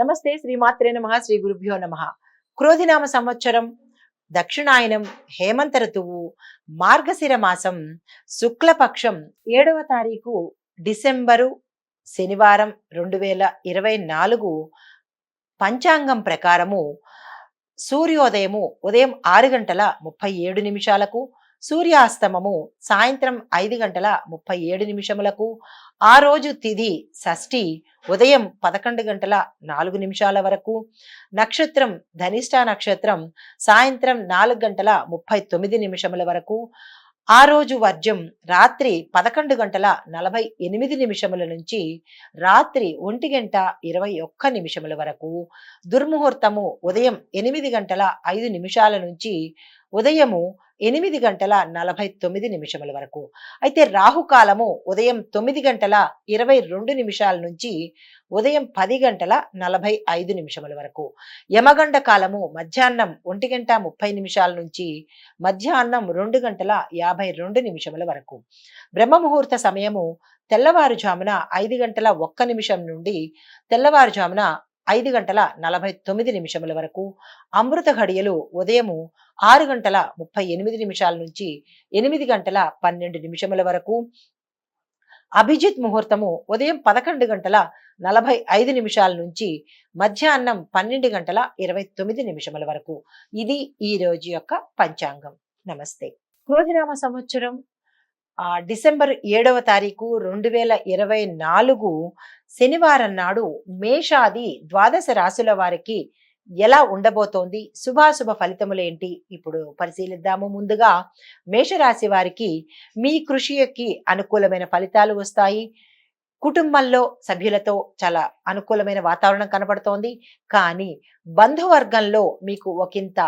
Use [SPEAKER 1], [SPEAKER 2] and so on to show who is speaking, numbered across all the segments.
[SPEAKER 1] నమస్తే శ్రీమాత్రే నమః శ్రీ గురుభ్యో నమః. క్రోధినామ సంవత్సరం దక్షిణాయనం హేమంత ఋతువు మార్గశిర మాసం శుక్లపక్షం 7వ తారీఖు డిసెంబరు శనివారం 2024 పంచాంగం ప్రకారము సూర్యోదయము ఉదయం 6 గంటల 37 నిమిషాలకు, సూర్యాస్తమము సాయంత్రం 5 గంటల 37 నిమిషములకు, ఆ రోజు తిథి షష్ఠి ఉదయం 11 గంటల 4 నిమిషాల వరకు, నక్షత్రం ధనిష్ట నక్షత్రం సాయంత్రం 4 గంటల 39 నిమిషముల వరకు, ఆ రోజు వర్జం రాత్రి 11 గంటల 48 నిమిషముల నుంచి రాత్రి 1 గంట 21 నిమిషముల వరకు, దుర్ముహూర్తము ఉదయం 8 గంటల 5 నిమిషాల నుంచి ఉదయము 8 గంటల 49 నిమిషముల వరకు. అయితే రాహుకాలము ఉదయం 9 గంటల 22 నిమిషాల నుంచి ఉదయం 10 గంటల 45 నిమిషముల వరకు. యమగండ కాలము మధ్యాహ్నం 1 గంట 30 నిమిషాల నుంచి మధ్యాహ్నం 2 గంటల 52 నిమిషముల వరకు. బ్రహ్మముహూర్త సమయము తెల్లవారుజామున 5 గంటల 1 నిమిషం నుండి తెల్లవారుజామున 5 గంటల 49 నిమిషముల వరకు. అమృత ఘడియలు ఉదయము 6 గంటల 38 నిమిషాల నుంచి 8 గంటల 12 నిమిషముల వరకు. అభిజిత్ ముహూర్తము ఉదయం 11 గంటల 45 నిమిషాల నుంచి మధ్యాహ్నం 12 గంటల 29 నిమిషముల వరకు. ఇది ఈ రోజు యొక్క పంచాంగం. నమస్తే. క్రోధినామ సంవత్సరం డిసెంబర్ 7వ తారీఖు 2024 శనివారం నాడు మేషాది ద్వాదశ రాశుల వారికి ఎలా ఉండబోతోంది, శుభాశుభ ఫలితములేంటి ఇప్పుడు పరిశీలిద్దాము. ముందుగా మేషరాశి వారికి మీ కృషికి అనుకూలమైన ఫలితాలు వస్తాయి. కుటుంబంలో సభ్యులతో చాలా అనుకూలమైన వాతావరణం కనబడుతోంది. కానీ బంధువర్గంలో మీకు ఒకంత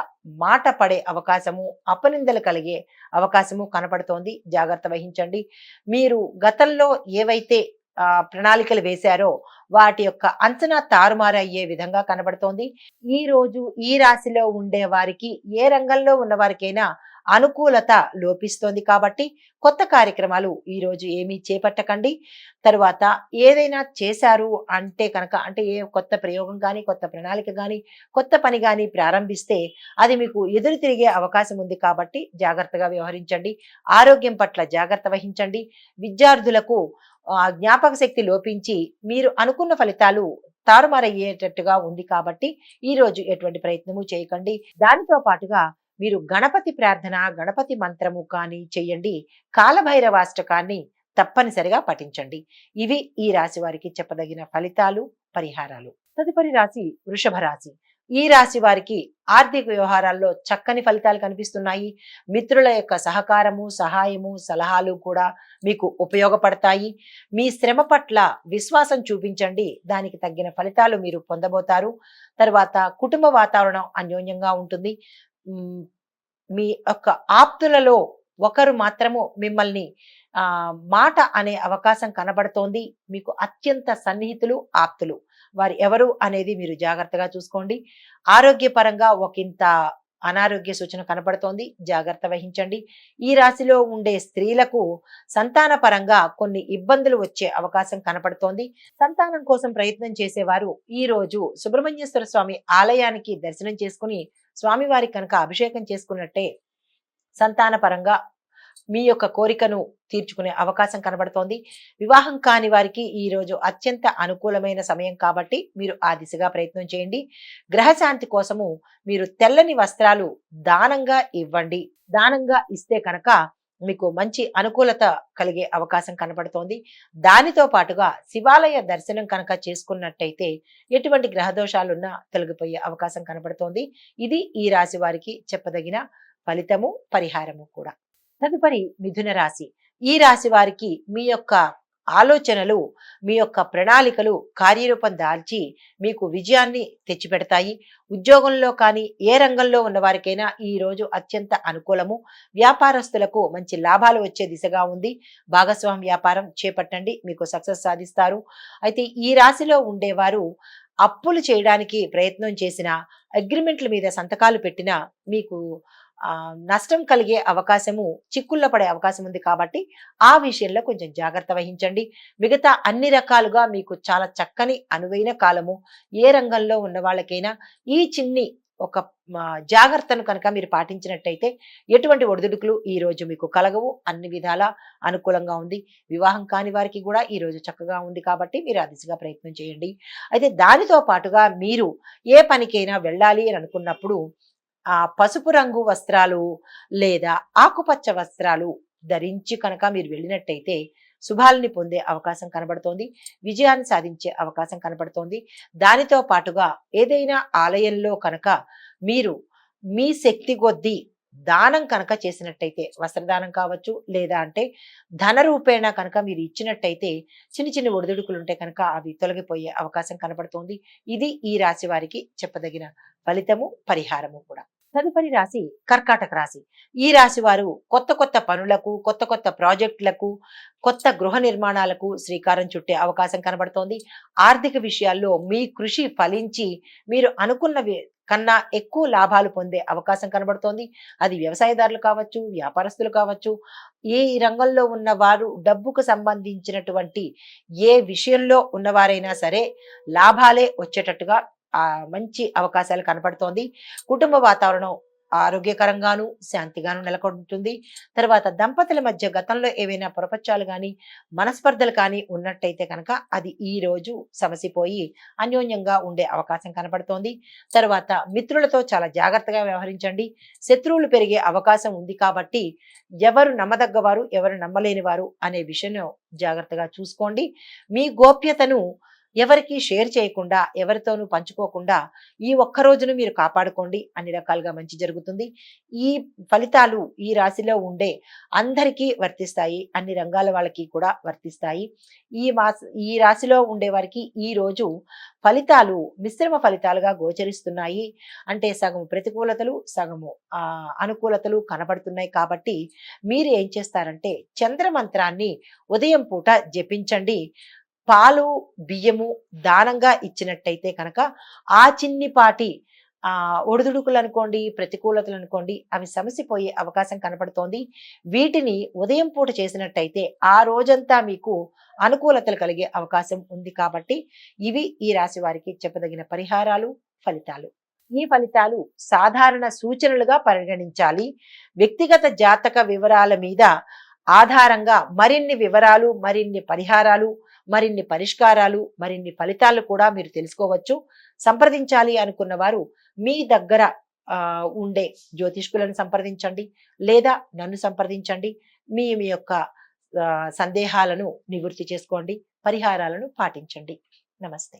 [SPEAKER 1] మాట పడే అవకాశము, అపనిందలు కలిగే అవకాశము కనపడుతోంది. జాగ్రత్త వహించండి. మీరు గతంలో ఏవైతే ప్రణాళికలు వేశారో వాటి యొక్క అంచనా తారుమారు అయ్యే విధంగా కనబడుతోంది. ఈ రోజు ఈ రాశిలో ఉండే వారికి, ఏ రంగంలో ఉన్న వారికైనా అనుకూలత లోపిస్తోంది కాబట్టి కొత్త కార్యక్రమాలు ఈ రోజు ఏమీ చేపట్టకండి. తరువాత ఏదైనా చేశారు అంటే కనుక, అంటే ఏ కొత్త ప్రయోగం కానీ, కొత్త ప్రణాళిక కానీ, కొత్త పని కానీ ప్రారంభిస్తే అది మీకు ఎదురు తిరిగే అవకాశం ఉంది కాబట్టి జాగ్రత్తగా వ్యవహరించండి. ఆరోగ్యం పట్ల జాగ్రత్త వహించండి. విద్యార్థులకు జ్ఞాపక శక్తి లోపించి మీరు అనుకున్న ఫలితాలు తారుమారయ్యేటట్టుగా ఉంది కాబట్టి ఈ రోజు ఎటువంటి ప్రయత్నము చేయకండి. దానితో పాటుగా మీరు గణపతి ప్రార్థన, గణపతి మంత్రము కానీ చెయ్యండి. కాలభైరవాష్టకాన్ని తప్పనిసరిగా పఠించండి. ఇవి ఈ రాశి వారికి చెప్పదగిన ఫలితాలు, పరిహారాలు. తదుపరి రాశి వృషభ రాశి. ఈ రాశి వారికి ఆర్థిక వ్యవహారాల్లో చక్కని ఫలితాలు కనిపిస్తున్నాయి. మిత్రుల యొక్క సహకారము, సహాయము, సలహాలు కూడా మీకు ఉపయోగపడతాయి. మీ శ్రమ పట్ల విశ్వాసం చూపించండి. దానికి తగిన ఫలితాలు మీరు పొందబోతారు. తర్వాత కుటుంబ వాతావరణం అన్యోన్యంగా ఉంటుంది. మీ యొక్క ఆప్తులలో ఒకరు మాత్రము మిమ్మల్ని మాట అనే అవకాశం కనబడుతోంది. మీకు అత్యంత సన్నిహితులు, ఆప్తులు వారు ఎవరు అనేది మీరు జాగ్రత్తగా చూసుకోండి. ఆరోగ్యపరంగా ఒకంత అనారోగ్య సూచన కనబడుతోంది. జాగ్రత్త వహించండి. ఈ రాశిలో ఉండే స్త్రీలకు సంతాన పరంగా కొన్ని ఇబ్బందులు వచ్చే అవకాశం కనపడుతోంది. సంతానం కోసం ప్రయత్నం చేసేవారు ఈ రోజు సుబ్రహ్మణ్యేశ్వర స్వామి ఆలయానికి దర్శనం చేసుకుని స్వామివారికి కనుక అభిషేకం చేసుకున్నట్టే సంతాన పరంగా మీ యొక్క కోరికను తీర్చుకునే అవకాశం కనబడుతోంది. వివాహం కాని వారికి ఈ రోజు అత్యంత అనుకూలమైన సమయం కాబట్టి మీరు ఆ దిశగా ప్రయత్నం చేయండి. గ్రహశాంతి కోసము మీరు తెల్లని వస్త్రాలు దానంగా ఇవ్వండి. దానంగా ఇస్తే కనుక మీకు మంచి అనుకూలత కలిగే అవకాశం కనబడుతోంది. దానితో పాటుగా శివాలయ దర్శనం కనుక చేసుకున్నట్టయితే ఎటువంటి గ్రహదోషాలున్నా తొలగిపోయే అవకాశం కనబడుతోంది. ఇది ఈ రాశి వారికి చెప్పదగిన ఫలితము, పరిహారము కూడా. తదుపరి మిథున రాశి. ఈ రాశి వారికి మీ యొక్క ఆలోచనలు, మీ యొక్క ప్రణాళికలు కార్యరూపం దాల్చి మీకు విజయాన్ని తెచ్చిపెడతాయి. ఉద్యోగంలో కానీ ఏ రంగంలో ఉన్న వారికైనా ఈ రోజు అత్యంత అనుకూలము. వ్యాపారస్తులకు మంచి లాభాలు వచ్చే దిశగా ఉంది. భాగస్వామి వ్యాపారం చేపట్టండి, మీకు సక్సెస్ సాధిస్తారు. అయితే ఈ రాశిలో ఉండేవారు అప్పులు చేయడానికి ప్రయత్నం చేసిన, అగ్రిమెంట్ల మీద సంతకాలు పెట్టినా మీకు నష్టం కలిగే అవకాశము, చిక్కుల్లో పడే అవకాశం ఉంది కాబట్టి ఆ విషయంలో కొంచెం జాగ్రత్త వహించండి. మిగతా అన్ని రకాలుగా మీకు చాలా చక్కని అనువైన కాలము. ఏ రంగంలో ఉన్న వాళ్ళకైనా ఈ చిన్ని ఒక జాగ్రత్తను కనుక మీరు పాటించినట్టయితే ఎటువంటి ఒడిదుడుకులు ఈ రోజు మీకు కలగవు. అన్ని విధాలా అనుకూలంగా ఉంది. వివాహం కాని వారికి కూడా ఈ రోజు చక్కగా ఉంది కాబట్టి మీరు ఆ దిశగా ప్రయత్నం చేయండి. అయితే దానితో పాటుగా మీరు ఏ పనికైనా వెళ్ళాలి అని అనుకున్నప్పుడు పసుపు రంగు వస్త్రాలు లేదా ఆకుపచ్చ వస్త్రాలు ధరించి కనుక మీరు వెళ్ళినట్టయితే శుభాలని పొందే అవకాశం కనబడుతోంది. విజయాన్ని సాధించే అవకాశం కనబడుతోంది. దానితో పాటుగా ఏదైనా ఆలయంలో కనుక మీరు మీ శక్తి కొద్దీ దానం కనుక చేసినట్టయితే, వస్త్రదానం కావచ్చు, లేదా అంటే ధన రూపేణ కనుక మీరు ఇచ్చినట్టయితే చిన్న చిన్న ఒడిదుడుకులు ఉంటే కనుక అవి తొలగిపోయే అవకాశం కనబడుతోంది. ఇది ఈ రాశి వారికి చెప్పదగిన ఫలితము, పరిహారము కూడా. తదుపరి రాశి కర్కాటక రాశి. ఈ రాశి వారు కొత్త కొత్త పనులకు, కొత్త కొత్త ప్రాజెక్టులకు, కొత్త గృహ నిర్మాణాలకు శ్రీకారం చుట్టే అవకాశం కనబడుతోంది. ఆర్థిక విషయాల్లో మీ కృషి ఫలించి మీరు అనుకున్నవి కన్నా ఎక్కువ లాభాలు పొందే అవకాశం కనబడుతోంది. అది వ్యవసాయదారులు కావచ్చు, వ్యాపారస్తులు కావచ్చు, ఈ రంగంలో ఉన్న వారు డబ్బుకు సంబంధించినటువంటి ఏ విషయంలో ఉన్నవారైనా సరే లాభాలే వచ్చేటట్టుగా మంచి అవకాశాలు కనపడుతోంది. కుటుంబ వాతావరణం ఆరోగ్యకరంగాను, శాంతిగాను నెలకొంటుంది. తర్వాత దంపతుల మధ్య గతంలో ఏవైనా పొరపచ్చాలు కానీ, మనస్పర్ధలు కానీ ఉన్నట్టయితే కనుక అది ఈ రోజు సమసిపోయి అన్యోన్యంగా ఉండే అవకాశం కనపడుతోంది. తర్వాత మిత్రులతో చాలా జాగ్రత్తగా వ్యవహరించండి. శత్రువులు పెరిగే అవకాశం ఉంది కాబట్టి ఎవరు నమ్మదగ్గవారు, ఎవరు నమ్మలేని వారు అనే విషయంలో జాగ్రత్తగా చూసుకోండి. మీ గోప్యతను ఎవరికి షేర్ చేయకుండా, ఎవరితోనూ పంచుకోకుండా ఈ ఒక్క రోజును మీరు కాపాడుకోండి. అన్ని రకాలుగా మంచి జరుగుతుంది. ఈ ఫలితాలు ఈ రాశిలో ఉండే అందరికీ వర్తిస్తాయి. అన్ని రంగాల వాళ్ళకి కూడా వర్తిస్తాయి. ఈ రాశిలో ఉండే వారికి ఈ రోజు ఫలితాలు మిశ్రమ ఫలితాలుగా గోచరిస్తున్నాయి. అంటే సగం ప్రతికూలతలు, సగము అనుకూలతలు కనబడుతున్నాయి. కాబట్టి మీరు ఏం చేస్తారంటే చంద్రమంత్రాన్ని ఉదయం పూట జపించండి. పాలు, బియ్యము దానంగా ఇచ్చినట్టయితే కనుక ఆ చిన్నిపాటి ఒడిదుడుకులు అనుకోండి, ప్రతికూలతలు అనుకోండి, అవి సమసిపోయే అవకాశం కనపడుతోంది. వీటిని ఉదయం పూట చేసినట్టయితే ఆ రోజంతా మీకు అనుకూలతలు కలిగే అవకాశం ఉంది. కాబట్టి ఇవి ఈ రాశి వారికి చెప్పదగిన పరిహారాలు, ఫలితాలు. ఈ ఫలితాలు సాధారణ సూచనలుగా పరిగణించాలి. వ్యక్తిగత జాతక వివరాల మీద ఆధారంగా మరిన్ని వివరాలు, మరిన్ని పరిహారాలు, మరిన్ని పరిష్కారాలు, మరిన్ని ఫలితాలు కూడా మీరు తెలుసుకోవచ్చు. సంప్రదించాలి అనుకున్న వారు మీ దగ్గర ఉండే జ్యోతిష్కులను సంప్రదించండి, లేదా నన్ను సంప్రదించండి. మీ మీ యొక్క సందేహాలను నివృత్తి చేసుకోండి, పరిహారాలను పాటించండి. నమస్తే.